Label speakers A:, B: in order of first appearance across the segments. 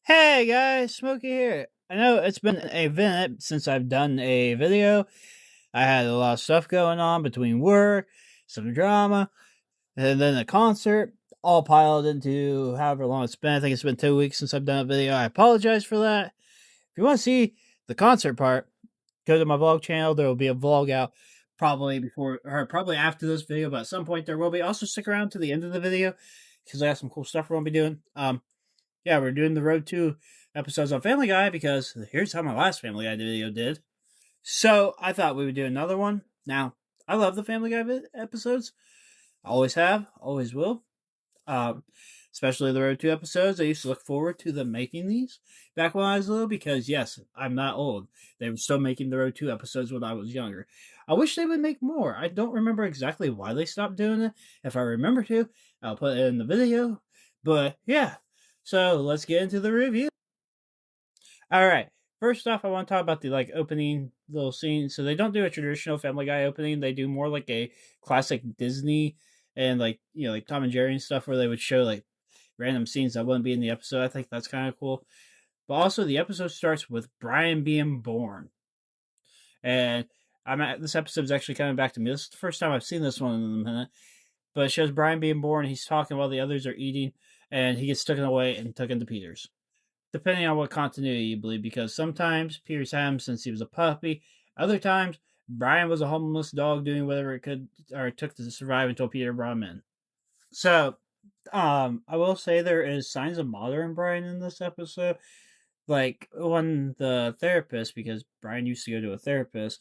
A: Hey guys, Smokey here. I know it's been a minute since I've done a video. I had a lot of stuff going on between work, some drama, and then a concert, all piled into however long it's been. I think it's been 2 weeks since I've done a video. I apologize for that. If you want to see the concert part, go to my vlog channel. There will be a vlog out probably before or probably after this video, but at some point there will be. Also, stick around to the end of the video because I got some cool stuff we're gonna be doing. Yeah, we're doing the Road to episodes on Family Guy because here's how my last Family Guy video did. So I thought we would do another one. Now, I love the Family Guy episodes. Always have, always will. Um, Especially the Road to episodes. I used to look forward to them making these back when I was little because, yes, I'm not old. They were still making the Road to episodes when I was younger. I wish they would make more. I don't remember exactly why they stopped doing it. If I remember to, I'll put it in the video. But yeah, so let's get into the review. All right. First off, I want to talk about the opening little scene. So they don't do a traditional Family Guy opening. They do more like a classic Disney and like Tom and Jerry and stuff where they would show like random scenes that wouldn't be in the episode. I think that's kind of cool. But also the episode starts with Brian being born. And this episode is actually coming back to me. This is the first time I've seen this one in a minute. But it shows Brian being born. He's talking while the others are eating, and he gets taken away and taken to Peter's. Depending on what continuity you believe, because sometimes Peter's had him since he was a puppy. Other times, Brian was a homeless dog doing whatever it could or it took to survive until Peter brought him in. So, I will say there is signs of modern Brian in this episode. Like when the therapist, because Brian used to go to a therapist,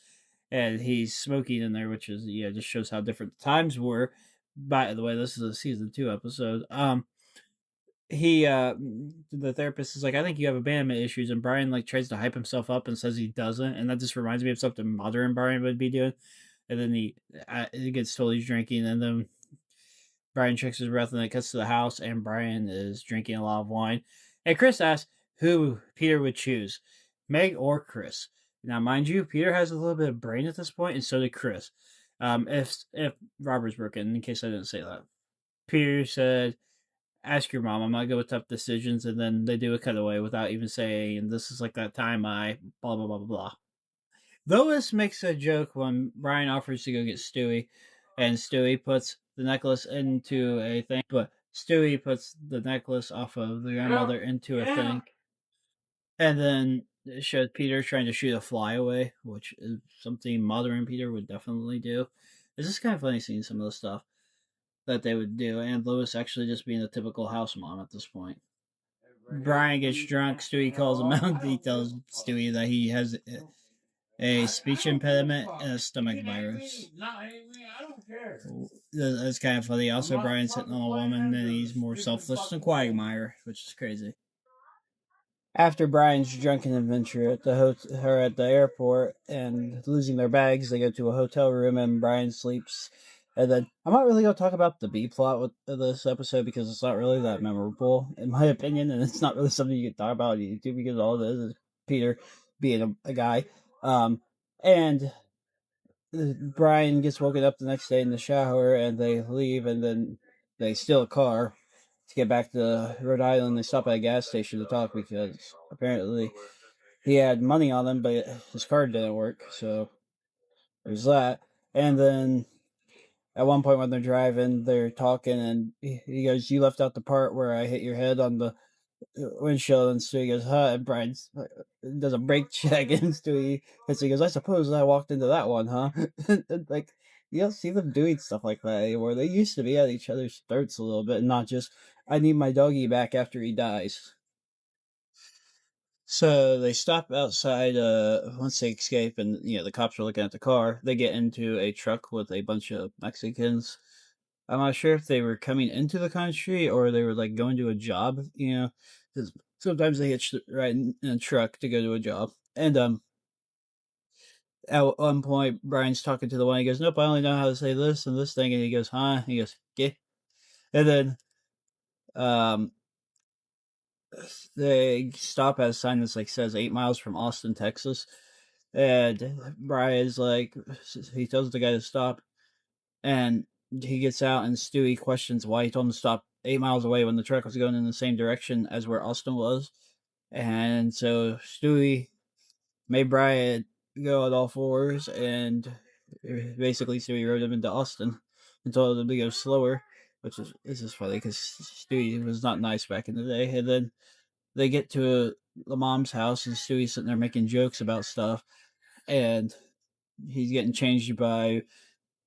A: and he's smoking in there, which is just shows how different the times were. By the way, this is a season 2 episode. He the therapist is like, I think you have abandonment issues, and Brian like tries to hype himself up and says he doesn't, and that just reminds me of something modern Brian would be doing. And then he gets told he's drinking, and then Brian checks his breath, and it cuts to the house, and Brian is drinking a lot of wine. And Chris asks who Peter would choose, Meg or Chris. Now, mind you, Peter has a little bit of brain at this point, and so did Chris. If Robert's broken, in case I didn't say that, Peter said, "Ask your mom. I'm not good with tough decisions." And then they do a cutaway without even saying, "And this is like that time I blah blah blah blah blah." Lois makes a joke when Brian offers to go get Stewie, and Stewie puts the necklace into a thing, but Stewie puts the necklace off of the grandmother into a thing, and then it shows Peter trying to shoot a fly away, which is something modern Peter would definitely do. It's just kind of funny seeing some of the stuff that they would do, and Lois actually just being a typical house mom at this point. Brian gets drunk. Stewie calls him out. He tells Stewie that he has a speech impediment and a stomach virus. That's kind of funny. Also, Brian's hitting on a woman, and he's more selfless than Quagmire, which is crazy. After Brian's drunken adventure at her at the airport and losing their bags, they go to a hotel room and Brian sleeps. And then I'm not really going to talk about the B plot with this episode because it's not really that memorable, in my opinion, and it's not really something you can talk about on YouTube because all it is Peter being a guy. And Brian gets woken up the next day in the shower, and they leave, and then they steal a car to get back to Rhode Island. They stop at a gas station to talk because apparently he had money on him, but his card didn't work. So there's that. And then at one point when they're driving, they're talking, and he goes, "You left out the part where I hit your head on the windshield." And Stewie goes, "Huh?" And Brian does a brake check, and Stewie, and so he goes, "I suppose I walked into that one, huh?" Like, you don't see them doing stuff like that anymore. They used to be at each other's throats a little bit, and not just, "I need my doggy back after he dies." So they stop outside. Once they escape, and the cops are looking at the car, they get into a truck with a bunch of Mexicans. I'm not sure if they were coming into the country or they were like going to a job. Because sometimes they hitch right in a truck to go to a job. And at one point, Brian's talking to the one. He goes, "Nope, I only know how to say this and this thing." And he goes, "Huh?" He goes, "Yeah." And then um, they stop at a sign that's like says 8 miles from Austin, Texas. And Brian's like, he tells the guy to stop, and he gets out, and Stewie questions why he told him to stop 8 miles away when the truck was going in the same direction as where Austin was. And so Stewie made Brian go on all fours, and basically Stewie rode him into Austin and told him to go slower, which is this is funny because Stewie was not nice back in the day. And then they get to the mom's house, and Stewie's sitting there making jokes about stuff, and he's getting changed by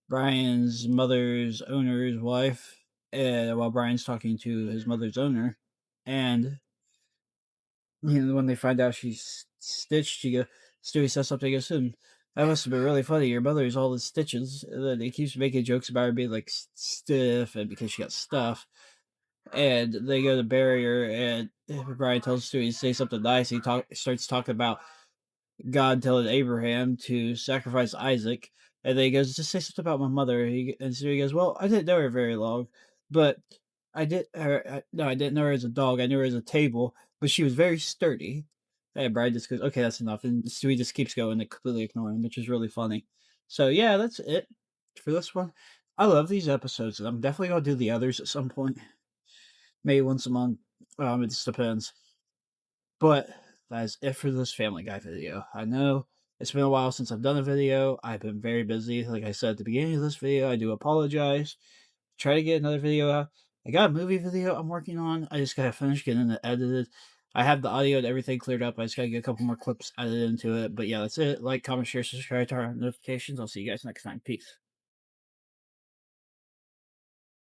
A: Brian's mother's owner's wife, while Brian's talking to his mother's owner, and when they find out she's stitched, Stewie says something. He goes, that must have been really funny. Your mother's all the stitches." And then he keeps making jokes about her being like stiff and because she got stuff. And they go to bury her, and Brian tells Stewie to say something nice. He starts talking about God telling Abraham to sacrifice Isaac, and then he goes, "Just say something about my mother." And so he goes, "Well, I didn't know her very long, but no, I didn't know her as a dog. I knew her as a table, but she was very sturdy." And Brian just goes, "Okay, that's enough." And Stewie just keeps going and completely ignoring him, which is really funny. So yeah, that's it for this one. I love these episodes, and I'm definitely gonna do the others at some point, maybe once a month. It just depends. But that is it for this Family Guy video. I know it's been a while since I've done a video. I've been very busy. Like I said at the beginning of this video, I do apologize. Try to get another video out. I got a movie video I'm working on. I just gotta finish getting it edited. I have the audio and everything cleared up. I just gotta get a couple more clips added into it. But yeah, that's it. Like, comment, share, subscribe, turn on notifications. I'll see you guys next time. Peace.